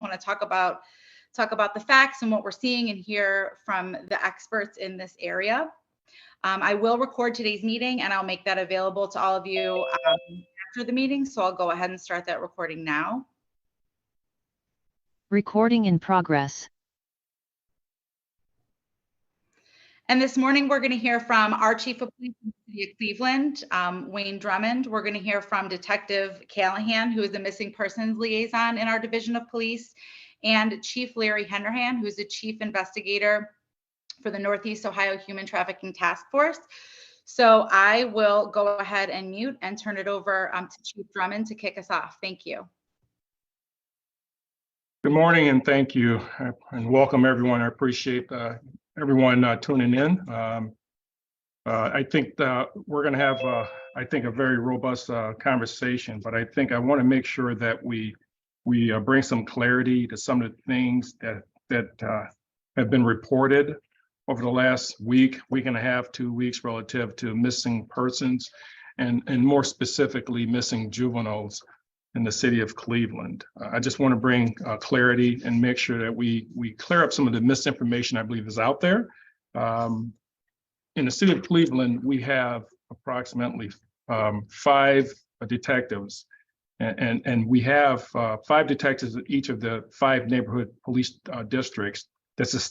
want to talk about the facts and what we're seeing and hear from the experts in this area. I will record today's meeting and I'll make that available to all of you after the meeting. So I'll go ahead and start that recording now. Recording in progress. And this morning, we're going to hear from our Chief of Police in the City of Cleveland, Wayne Drummond. We're going to hear from Detective Callahan, who is the missing persons liaison in our Division of Police, and Chief Larry Henderhan, who's the Chief Investigator for the Northeast Ohio Human Trafficking Task Force. So I will go ahead and mute and turn it over to Chief Drummond to kick us off. Thank you. Good morning and thank you and welcome everyone. I appreciate everyone tuning in. I think we're going to have, I think, a very robust conversation, but I think I want to make sure that we bring some clarity to some of the things that have been reported over the last week and a half, 2 weeks relative to missing persons and more specifically missing juveniles in the city of Cleveland. I just want to bring clarity and make sure that we clear up some of the misinformation I believe is out there. In the city of Cleveland, we have approximately 5 detectives, and we have 5 detectives in each of the 5 neighborhood police districts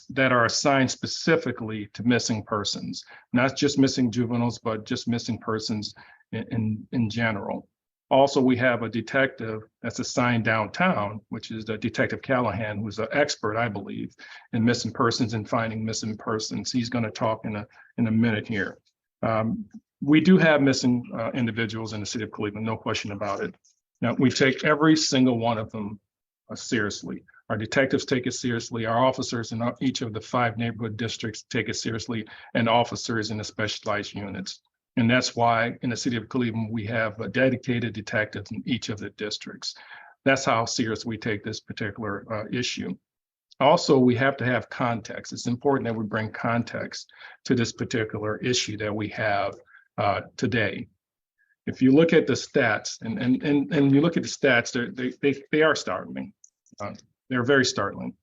that are assigned specifically to missing persons, not just missing juveniles, but just missing persons in general. Also, we have a detective that's assigned downtown, which is Detective Callahan, who's an expert, I believe, in missing persons and finding missing persons. He's going to talk in a minute here. We do have missing individuals in the city of Cleveland, no question about it. Now, we take every single one of them seriously. Our detectives take it seriously. Our officers in each of the 5 neighborhood districts take it seriously, and officers in the specialized units. And that's why in the city of Cleveland, we have a dedicated detective in each of the districts. That's how serious we take this particular issue. Also, we have to have context. It's important that we bring context to this particular issue that we have today. If you look at the stats, and you look at the stats, they are startling. They're very startling.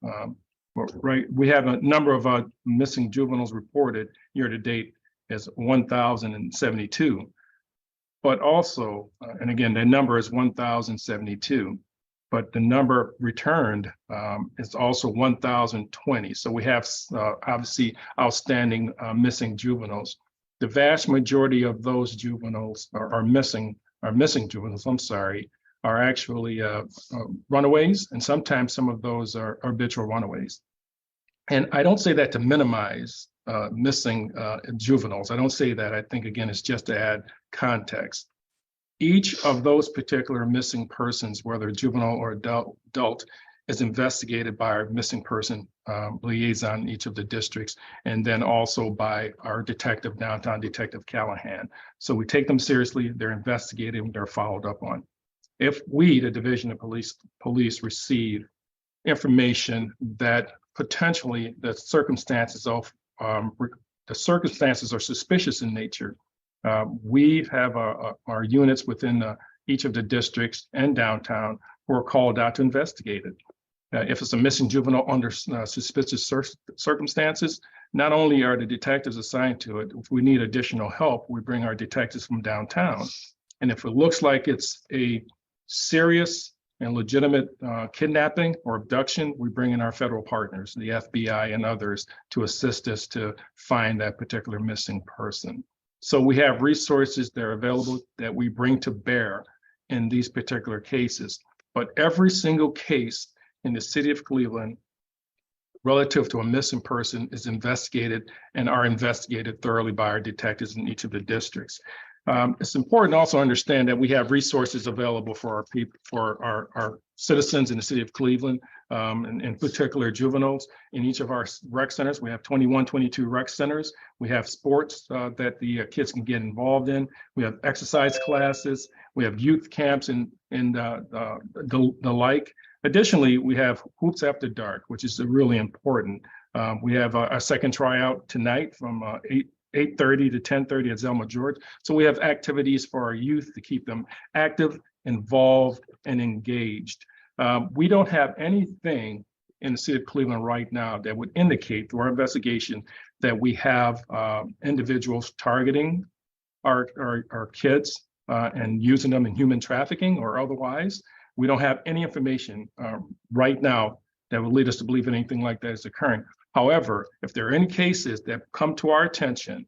Right, we have a number of missing juveniles reported year to date as 1,072, but also, and again, the number is 1,072, but the number returned is also 1,020. So we have obviously outstanding missing juveniles. The vast majority of those juveniles are missing juveniles, are actually runaways, and sometimes some of those are habitual runaways. And I don't say that to minimize missing juveniles. I don't say that. I think, again, it's just to add context. Each of those particular missing persons, whether juvenile or adult, is investigated by our missing person liaison in each of the districts, and then also by our detective downtown, Detective Callahan. So we take them seriously, they're investigated, and they're followed up on. If we, the Division of Police, receive information that potentially the circumstances are suspicious in nature, we have our units within each of the districts and downtown who are called out to investigate it. If it's a missing juvenile under suspicious circumstances, not only are the detectives assigned to it, if we need additional help, we bring our detectives from downtown. And if it looks like it's a serious and legitimate kidnapping or abduction, we bring in our federal partners, the FBI and others, to assist us to find that particular missing person. So we have resources that are available that we bring to bear in these particular cases. But every single case in the city of Cleveland relative to a missing person is investigated and are investigated thoroughly by our detectives in each of the districts. It's important to also understand that we have resources available for our people, for our citizens in the city of Cleveland, and in particular juveniles. In each of our rec centers, we have 21, 22 rec centers. We have sports that the kids can get involved in. We have exercise classes. We have youth camps and the like. Additionally, we have Hoops After Dark, which is really important. We have our second tryout tonight from 8:30 to 10:30 at Zelma George. So we have activities for our youth to keep them active, involved, and engaged. We don't have anything in the city of Cleveland right now that would indicate through our investigation that we have individuals targeting our kids and using them in human trafficking or otherwise. We don't have any information right now that would lead us to believe anything like that is occurring. However, if there are any cases that come to our attention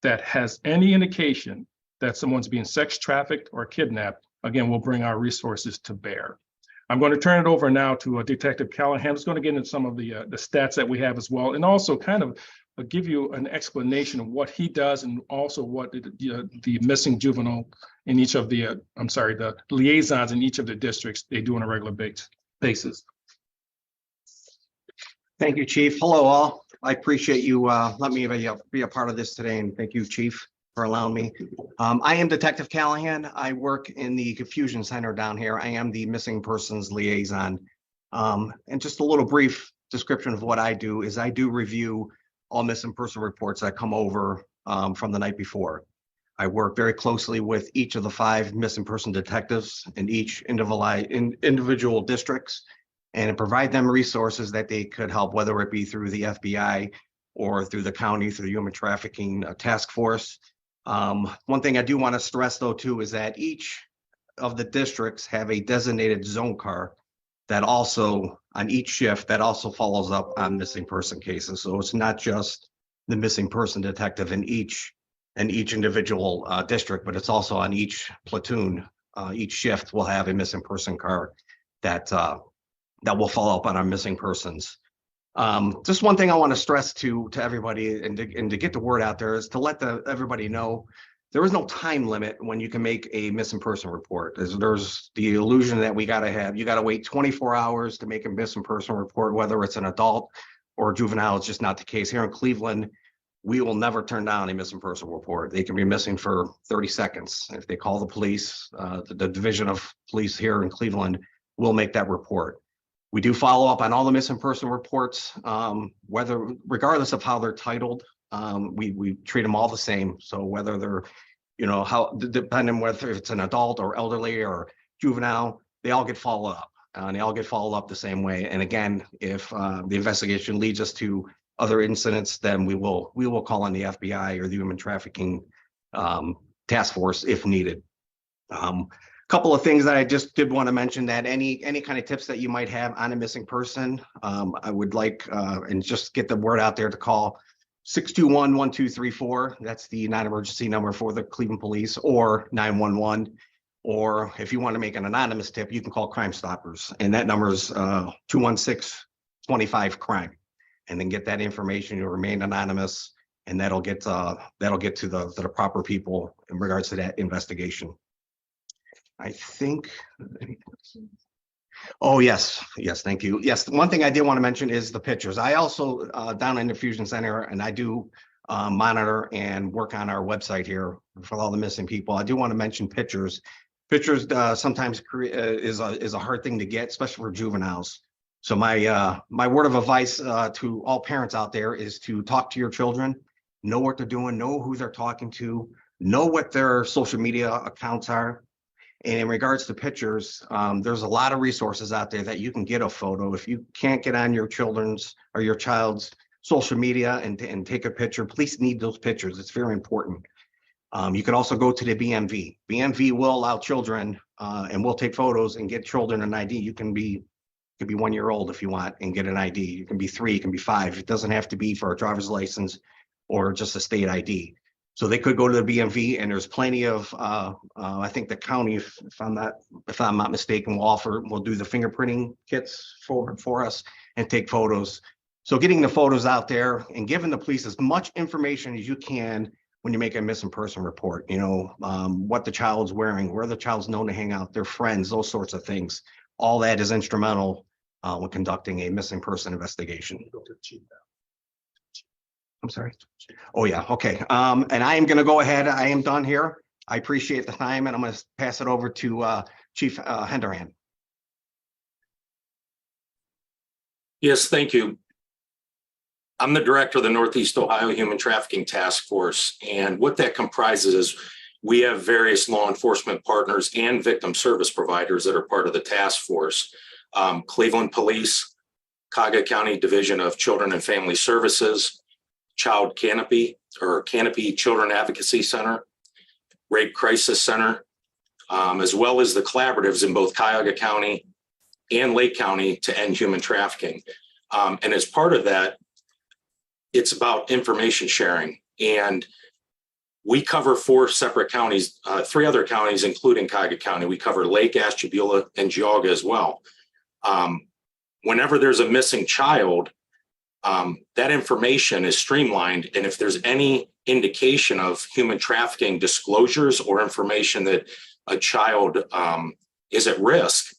that has any indication that someone's being sex trafficked or kidnapped, again, we'll bring our resources to bear. I'm going to turn it over now to Detective Callahan, who's going to get into some of the stats that we have as well, and also kind of give you an explanation of what he does and also what the missing juvenile in each of the, the liaisons in each of the districts, they do on a regular basis. Thank you, Chief. Hello, all. I appreciate you letting me be a part of this today, and thank you, Chief, for allowing me. I am Detective Callahan. I work in the Confusion Center down here. I am the missing persons liaison. And just a little brief description of what I do is I do review all missing person reports that come over from the night before. I work very closely with each of the 5 missing person detectives in each individual districts and provide them resources that they could help, whether it be through the FBI or through the county, through the human trafficking task force. One thing I do want to stress, though, too, is that each of the districts have a designated zone car that also, on each shift, that also follows up on missing person cases. So it's not just the missing person detective in each individual district, but it's also on each platoon. Each shift will have a missing person car that will follow up on our missing persons. Just one thing I want to stress to everybody and to get the word out there is to let everybody know there is no time limit when you can make a missing person report. There's the illusion that you got to wait 24 hours to make a missing person report, whether it's an adult or a juvenile. It's just not the case. Here in Cleveland, we will never turn down a missing person report. They can be missing for 30 seconds. If they call the police, the division of police here in Cleveland will make that report. We do follow up on all the missing person reports, regardless of how they're titled. We treat them all the same. So whether they're, depending whether it's an adult or elderly or juvenile, they all get followed up. And they all get followed up the same way. And again, if the investigation leads us to other incidents, then we will call on the FBI or the human trafficking task force if needed. Couple of things that I just did want to mention, that any kind of tips that you might have on a missing person, I would like and just get the word out there to call 621-1234. That's the non-emergency number for the Cleveland Police, or 911. Or if you want to make an anonymous tip, you can call Crime Stoppers, and that number is 216-25-CRIME, and then get that information. You'll remain anonymous, and that'll get to the proper people in regards to that investigation. I think, oh, yes, thank you. Yes, one thing I did want to mention is the pictures. I also, down in the Fusion Center, and I do monitor and work on our website here for all the missing people. I do want to mention pictures. Pictures sometimes is a hard thing to get, especially for juveniles. So my word of advice to all parents out there is to talk to your children, know what they're doing, know who they're talking to, know what their social media accounts are. And in regards to pictures, there's a lot of resources out there that you can get a photo. If you can't get on your children's or your child's social media and take a picture, please need those pictures. It's very important. You can also go to the BMV. BMV will allow children and will take photos and get children an ID. You can be 1 year old if you want and get an ID. You can be 3, you can be 5. It doesn't have to be for a driver's license or just a state ID. So they could go to the BMV, and there's plenty of, I think the county, if I'm not mistaken, will do the fingerprinting kits for us and take photos. So getting the photos out there and giving the police as much information as you can when you make a missing person report, what the child's wearing, where the child's known to hang out, their friends, those sorts of things. All that is instrumental when conducting a missing person investigation. I'm sorry. Oh, yeah. Okay. And I am going to go ahead. I am done here. I appreciate the time, and I'm going to pass it over to Chief Henderhan. Yes, thank you. I'm the director of the Northeast Ohio Human Trafficking Task Force. And what that comprises is we have various law enforcement partners and victim service providers that are part of the task force. Cleveland Police, Cuyahoga County Division of Children and Family Services, Child Canopy or Canopy Children Advocacy Center, Rape Crisis Center, as well as the collaboratives in both Cuyahoga County and Lake County to end human trafficking. And as part of that, it's about information sharing. And we cover 4 separate counties, 3 other counties, including Cuyahoga County. We cover Lake, Ashtabula, and Geauga as well. Whenever there's a missing child, that information is streamlined. And if there's any indication of human trafficking disclosures or information that a child is at risk,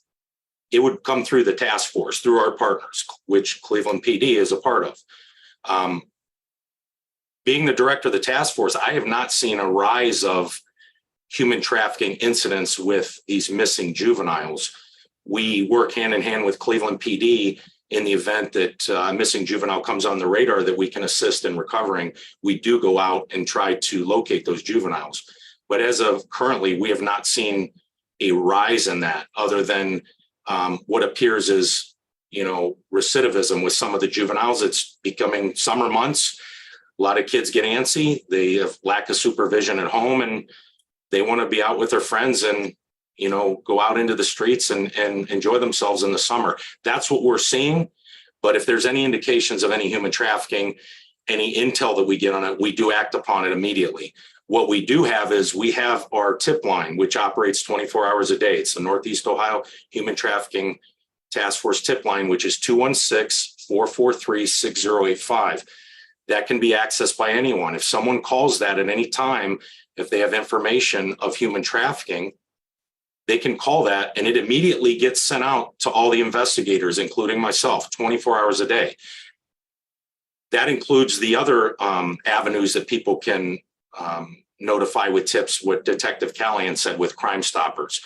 it would come through the task force, through our partners, which Cleveland PD is a part of. Being the director of the task force, I have not seen a rise of human trafficking incidents with these missing juveniles. We work hand in hand with Cleveland PD in the event that a missing juvenile comes on the radar that we can assist in recovering. We do go out and try to locate those juveniles. But as of currently, we have not seen a rise in that other than what appears as, recidivism with some of the juveniles. It's becoming summer months. A lot of kids get antsy. They have lack of supervision at home and they want to be out with their friends and, go out into the streets and enjoy themselves in the summer. That's what we're seeing. But if there's any indications of any human trafficking, any intel that we get on it, we do act upon it immediately. What we do have is we have our tip line, which operates 24 hours a day. It's the Northeast Ohio Human Trafficking Task Force tip line, which is 216-443-6085. That can be accessed by anyone. If someone calls that at any time, if they have information of human trafficking, they can call that and it immediately gets sent out to all the investigators, including myself, 24 hours a day. That includes the other avenues that people can notify with tips, what Detective Callahan said with Crime Stoppers.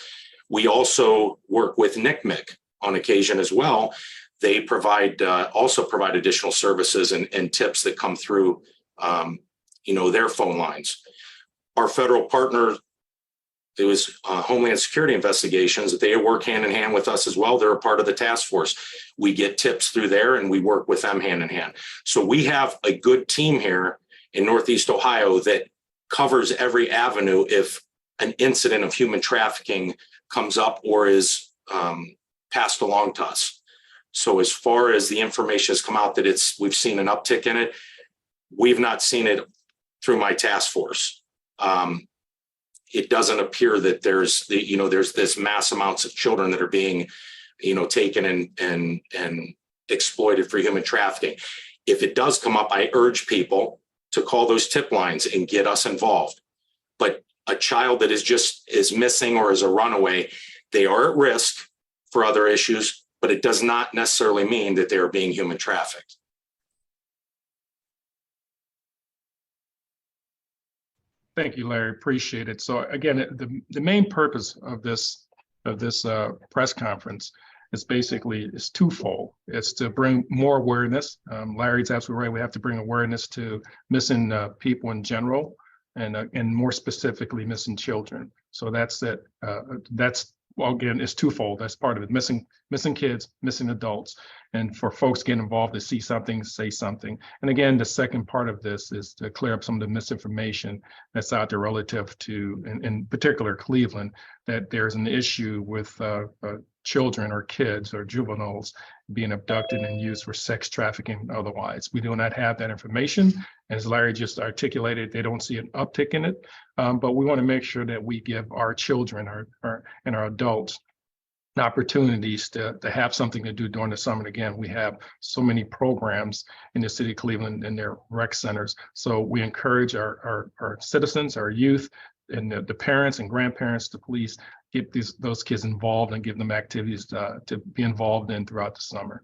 We also work with NCMEC on occasion as well. They also provide additional services and tips that come through, their phone lines. Our federal partner, it was Homeland Security Investigations. They work hand in hand with us as well. They're a part of the task force. We get tips through there and we work with them hand in hand. So we have a good team here in Northeast Ohio that covers every avenue if an incident of human trafficking comes up or is passed along to us. So as far as the information has come out that we've seen an uptick in it, we've not seen it through my task force. It doesn't appear that there's this mass amounts of children that are being, taken and exploited for human trafficking. If it does come up, I urge people to call those tip lines and get us involved. But a child that is missing or is a runaway, they are at risk for other issues, but it does not necessarily mean that they are being human trafficked. Thank you, Larry. Appreciate it. So again, the main purpose of this press conference is twofold. It's to bring more awareness. Larry's absolutely right. We have to bring awareness to missing people in general, and more specifically missing children. So that's it. Again, it's twofold. That's part of it. Missing kids, missing adults, and for folks getting involved to see something, say something. And again, the second part of this is to clear up some of the misinformation that's out there relative to, in particular, Cleveland, that there's an issue with children or kids or juveniles being abducted and used for sex trafficking otherwise. We do not have that information. As Larry just articulated, they don't see an uptick in it, but we want to make sure that we give our children and our adults opportunities to have something to do during the summer. And again, we have so many programs in the city of Cleveland and their rec centers. So we encourage our citizens, our youth, and the parents and grandparents, the police, get those kids involved and give them activities to be involved in throughout the summer.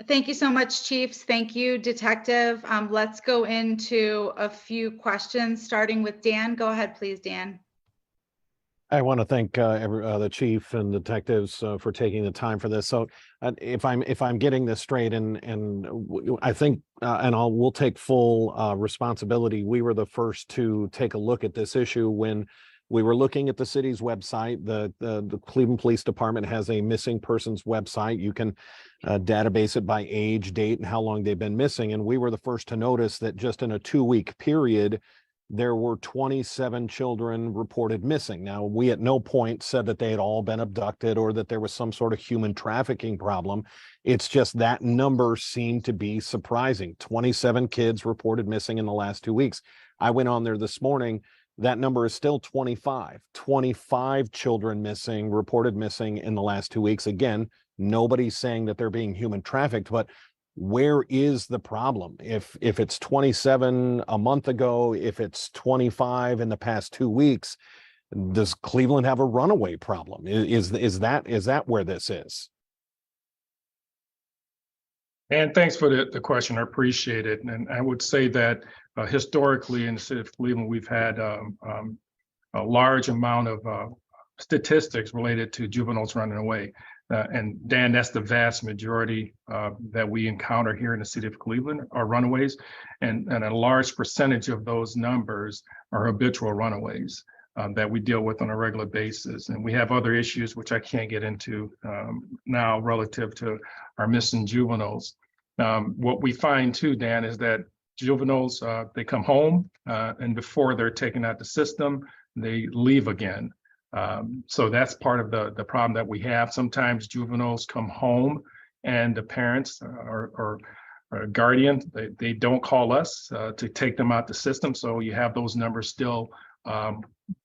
Thank you so much, Chiefs. Thank you, Detective. Let's go into a few questions, starting with Dan. Go ahead, please, Dan. I want to thank the chief and detectives for taking the time for this. So if I'm getting this straight, and I think we'll take full responsibility. We were the first to take a look at this issue when We were looking at the city's website. The Cleveland Police Department has a missing persons website. You can database it by age, date, and how long they've been missing. And we were the first to notice that just in a 2-week period, there were 27 children reported missing. Now, we at no point said that they had all been abducted or that there was some sort of human trafficking problem. It's just that number seemed to be surprising. 27 kids reported missing in the last 2 weeks. I went on there this morning. That number is still 25. 25 children missing, reported missing in the last 2 weeks. Again, nobody's saying that they're being human trafficked, but where is the problem? If it's 27 a month ago, if it's 25 in the past 2 weeks, does Cleveland have a runaway problem? Is that where this is? And thanks for the question. I appreciate it. And I would say that historically in the city of Cleveland, we've had a large amount of statistics related to juveniles running away. And Dan, that's the vast majority that we encounter here in the city of Cleveland are runaways. And a large percentage of those numbers are habitual runaways that we deal with on a regular basis. And we have other issues, which I can't get into now relative to our missing juveniles. What we find too, Dan, is that juveniles, they come home and before they're taken out the system, they leave again. So that's part of the problem that we have. Sometimes juveniles come home and the parents or guardian, they don't call us to take them out the system. So you have those numbers still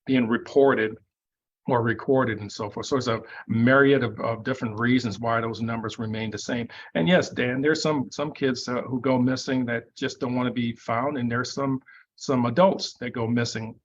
being reported or recorded and so forth. So it's a myriad of different reasons why those numbers remain the same. And yes, Dan, there's some kids who go missing that just don't want to be found. And there's some adults that go missing,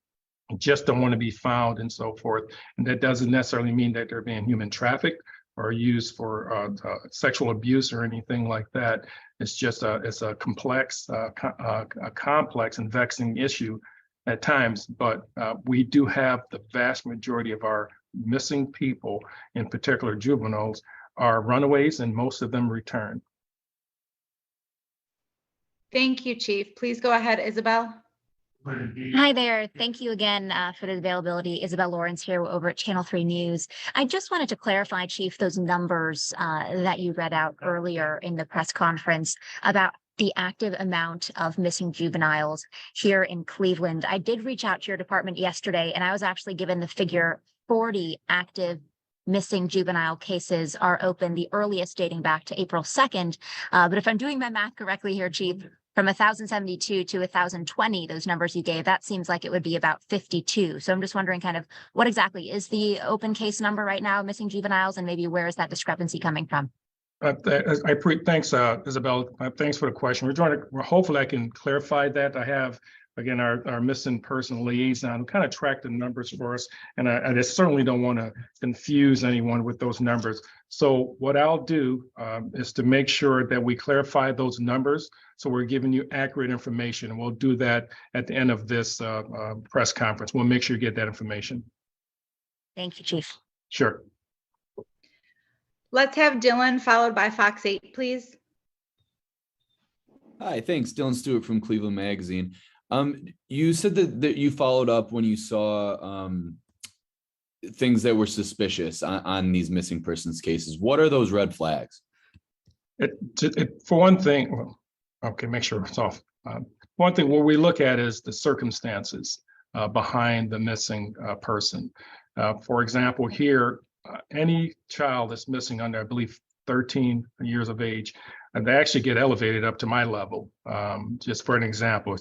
just don't want to be found and so forth. And that doesn't necessarily mean that they're being human trafficked or used for sexual abuse or anything like that. It's just it's a complex, a complex and vexing issue at times, but we do have the vast majority of our missing people, in particular juveniles, are runaways, and most of them return. Thank you, Chief. Please go ahead, Isabel. Hi there. Thank you again for the availability. Isabel Lawrence here over at Channel 3 News. I just wanted to clarify, Chief, those numbers that you read out earlier in the press conference about the active amount of missing juveniles here in Cleveland. I did reach out to your department yesterday, and I was actually given the figure 40 active missing juvenile cases are open, the earliest dating back to April 2nd. But if I'm doing my math correctly here, Chief, from 1,072 to 1,020, those numbers you gave, that seems like it would be about 52. So I'm just wondering kind of what exactly is the open case number right now, missing juveniles, and maybe where is that discrepancy coming from? Thanks, Isabel. Thanks for the question. Hopefully I can clarify that. I have, again, our missing person liaison who kind of track the numbers for us. And I certainly don't want to confuse anyone with those numbers. So what I'll do is to make sure that we clarify those numbers. So we're giving you accurate information. And we'll do that at the end of this press conference. We'll make sure you get that information. Thank you, Chief. Sure. Let's have Dylan followed by Fox 8, please. Hi, thanks. Dylan Stewart from Cleveland Magazine. You said that you followed up when you saw things that were suspicious on these missing persons cases. What are those red flags? For one thing, well, okay, make sure it's off. One thing what we look at is the circumstances behind the missing person. For example, here, any child that's missing under, I believe, 13 years of age, and they actually get elevated up to my level. Just for an example,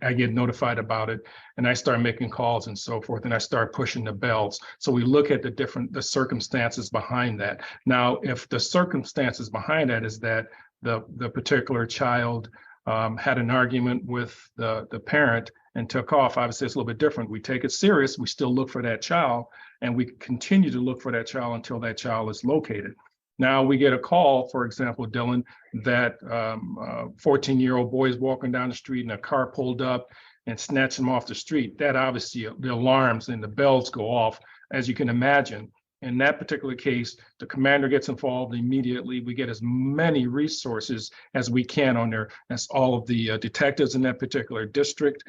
I get notified about it, and I start making calls and so forth, and I start pushing the bells. So we look at the circumstances behind that. Now, if the circumstances behind that is that the particular child had an argument with the parent and took off, obviously it's a little bit different. We take it serious. We still look for that child, and we continue to look for that child until that child is located. Now we get a call, for example, Dylan, that 14-year-old boy is walking down the street and a car pulled up and snatched him off the street. That obviously, the alarms and the bells go off. As you can imagine, In that particular case, the commander gets involved immediately. We get as many resources as we can on there. That's all of the detectives in that particular district.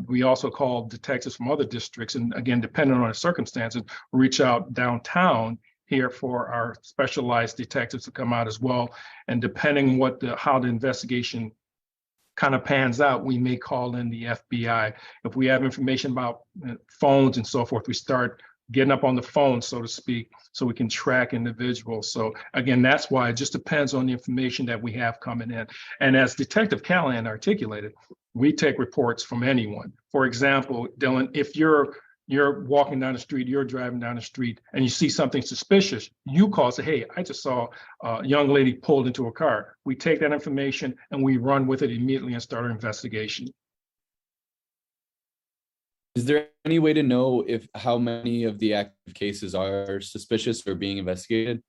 We also call detectives from other districts. And again, depending on the circumstances, reach out downtown here for our specialized detectives to come out as well. And depending how the investigation kind of pans out, we may call in the FBI. If we have information about phones and so forth, we start getting up on the phone, so to speak, so we can track individuals. So again, that's why it just depends on the information that we have coming in. And as Detective Callahan articulated, we take reports from anyone. For example, Dylan, if you're walking down the street, you're driving down the street, and you see something suspicious, you call, say, hey, I just saw a young lady pulled into a car. We take that information and we run with it immediately and start our investigation. Is there any way to know how many of the active cases are suspicious or being investigated?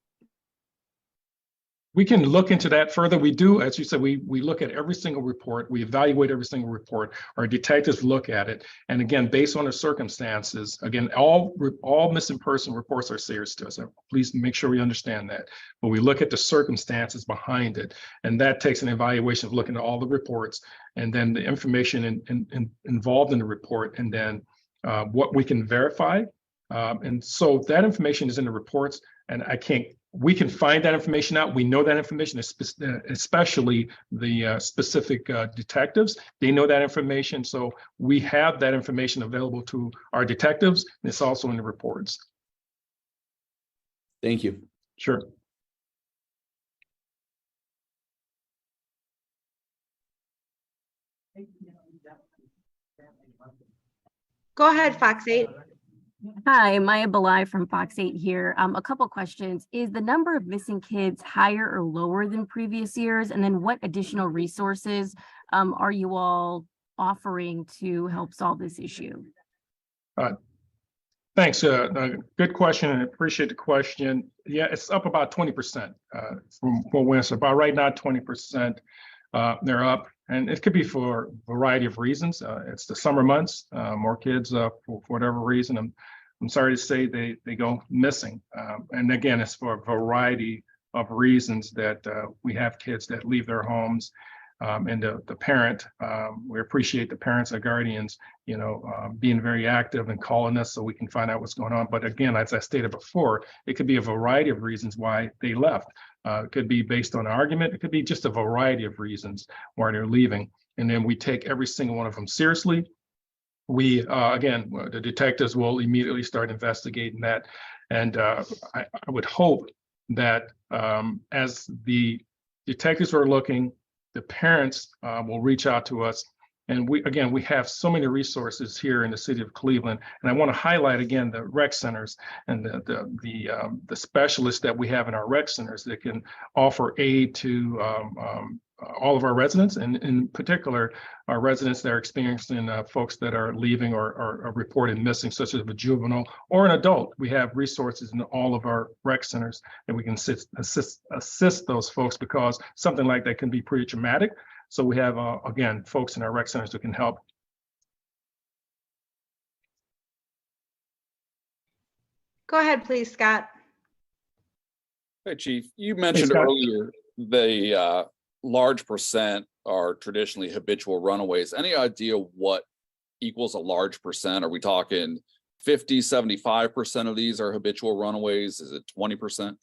We can look into that further. We do, as you said, we look at every single report. We evaluate every single report. Our detectives look at it. And again, based on the circumstances, again, all missing person reports are serious to us. So please make sure we understand that. But we look at the circumstances behind it. And that takes an evaluation of looking at all the reports and then the information involved in the report, and then what we can verify. And so that information is in the reports, and we can find that information out. We know that information, especially the specific detectives. They know that information. So we have that information available to our detectives. And it's also in the reports. Thank you. Sure. Go ahead, Fox 8. Hi, Maya Belai from Fox 8 here. A couple questions. Is the number of missing kids higher or lower than previous years? And then what additional resources are you all offering to help solve this issue? Thanks. Good question, and I appreciate the question. Yeah, it's up about 20% from when it's about right now, 20%. They're up, and it could be for a variety of reasons. It's the summer months, more kids for whatever reason. I'm sorry to say they go missing. And again, it's for a variety of reasons that we have kids that leave their homes. And the parent, we appreciate the parents or guardians, being very active and calling us so we can find out what's going on. But again, as I stated before, it could be a variety of reasons why they left. It could be based on an argument. It could be just a variety of reasons why they're leaving. And then we take every single one of them seriously. We, again, the detectives will immediately start investigating that. And I would hope that as the detectives are looking, the parents will reach out to us. And we have so many resources here in the city of Cleveland. And I want to highlight again the rec centers and the specialists that we have in our rec centers that can offer aid to all of our residents, and in particular, our residents that are experiencing folks that are leaving or are reported missing, such as a juvenile or an adult. We have resources in all of our rec centers that we can assist those folks, because something like that can be pretty traumatic. So we have, again, folks in our rec centers that can help. Go ahead, please, Scott. Hey, Chief, you mentioned earlier the large percent are traditionally habitual runaways. Any idea what equals a large percent? Are we talking 50, 75% of these are habitual runaways? Is it 20%?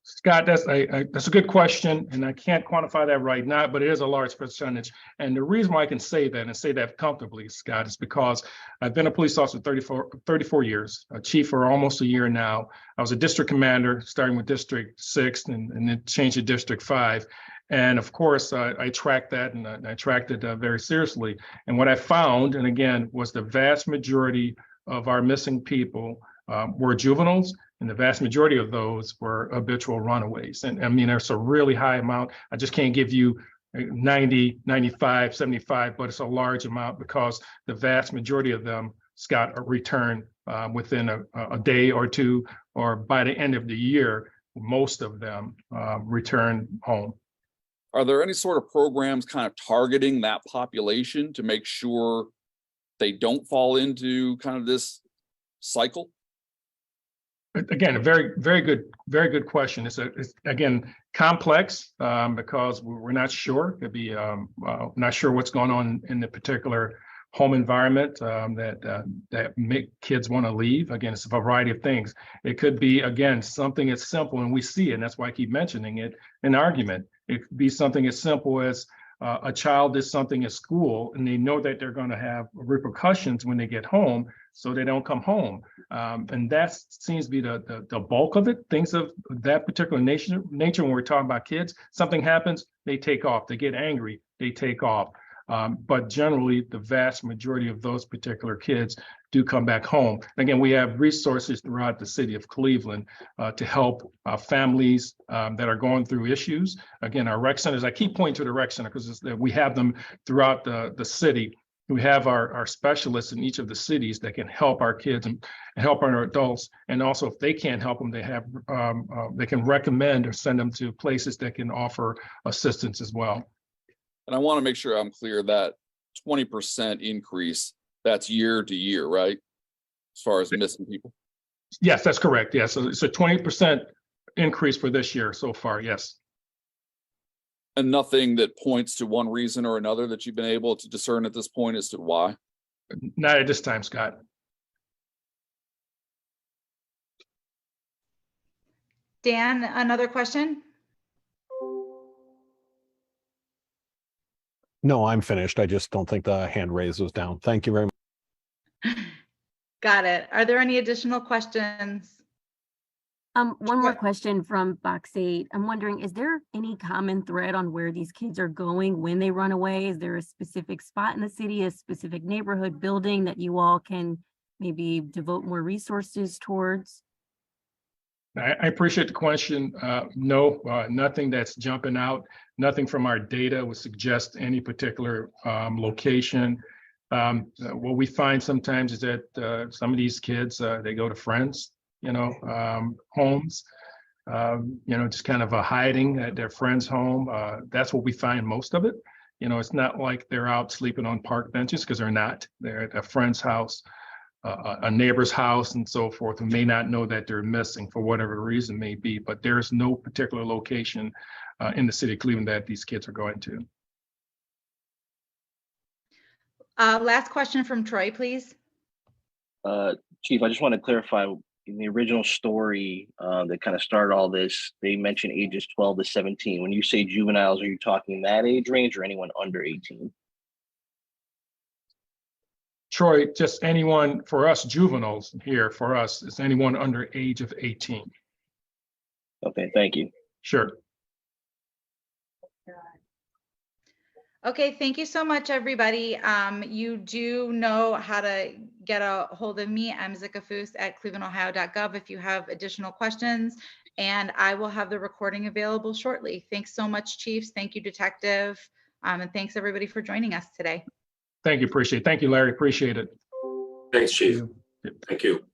Scott, that's a good question, and I can't quantify that right now, but it is a large percentage. And the reason why I can say that and say that comfortably, Scott, is because I've been a police officer 34 years, a chief for almost a year now. I was a district commander, starting with District 6 and then changed to District 5. And of course, I tracked that, and I tracked it very seriously. And what I found, and again, was the vast majority of our missing people were juveniles, and the vast majority of those were habitual runaways. And I mean, there's a really high amount. I just can't give you 90, 95, 75, but it's a large amount because the vast majority of them, Scott, return within a day or two, or by the end of the year, most of them return home. Are there any sort of programs kind of targeting that population to make sure they don't fall into kind of this cycle? Again, a very good question. It's again complex because we're not sure. Could be not sure what's going on in the particular home environment that make kids want to leave. Again, it's a variety of things. It could be, again, something as simple, and we see it, and that's why I keep mentioning it, an argument. It could be something as simple as a child did something at school and they know that they're going to have repercussions when they get home, so they don't come home. And that seems to be the bulk of it. Things of that particular nature when we're talking about kids, something happens, they take off, they get angry, they take off. But generally, the vast majority of those particular kids do come back home. Again, we have resources throughout the city of Cleveland to help families that are going through issues. Again, our rec centers, I keep pointing to the rec center because we have them throughout the city. We have our specialists in each of the cities that can help our kids and help our adults. And also, if they can't help them, they can recommend or send them to places that can offer assistance as well. And I want to make sure I'm clear that 20% increase, that's year to year, right? As far as missing people? Yes, that's correct. Yes, so it's a 20% increase for this year so far, yes. And nothing that points to one reason or another that you've been able to discern at this point as to why? Not at this time, Scott. Dan, another question? No, I'm finished. I just don't think the hand raise was down. Thank you very much. Got it. Are there any additional questions? One more question from Box 8. I'm wondering, is there any common thread on where these kids are going when they run away? Is there a specific spot in the city, a specific neighborhood building that you all can maybe devote more resources towards? I appreciate the question. No, nothing that's jumping out. Nothing from our data would suggest any particular location. What we find sometimes is that some of these kids, they go to friends, homes, just kind of a hiding at their friend's home. That's what we find most of it. It's not like they're out sleeping on park benches, because they're not. They're at a friend's house, a neighbor's house, and so forth, who may not know that they're missing for whatever reason may be, but there's no particular location in the city of Cleveland that these kids are going to. Last question from Troy, please. Chief, I just want to clarify, in the original story that kind of started all this, they mentioned ages 12 to 17. When you say juveniles, are you talking that age range or anyone under 18? Troy, just anyone, for us juveniles here, for us, is anyone under age of 18. Okay, thank you. Sure. Okay, thank you so much, everybody. You do know how to get a hold of me. I'm zikafus@clevelandohio.gov if you have additional questions, and I will have the recording available shortly. Thanks so much, Chiefs. Thank you, Detective. And thanks everybody for joining us today. Thank you, appreciate it. Thank you, Larry, appreciate it. Thanks, Chief. Thank you.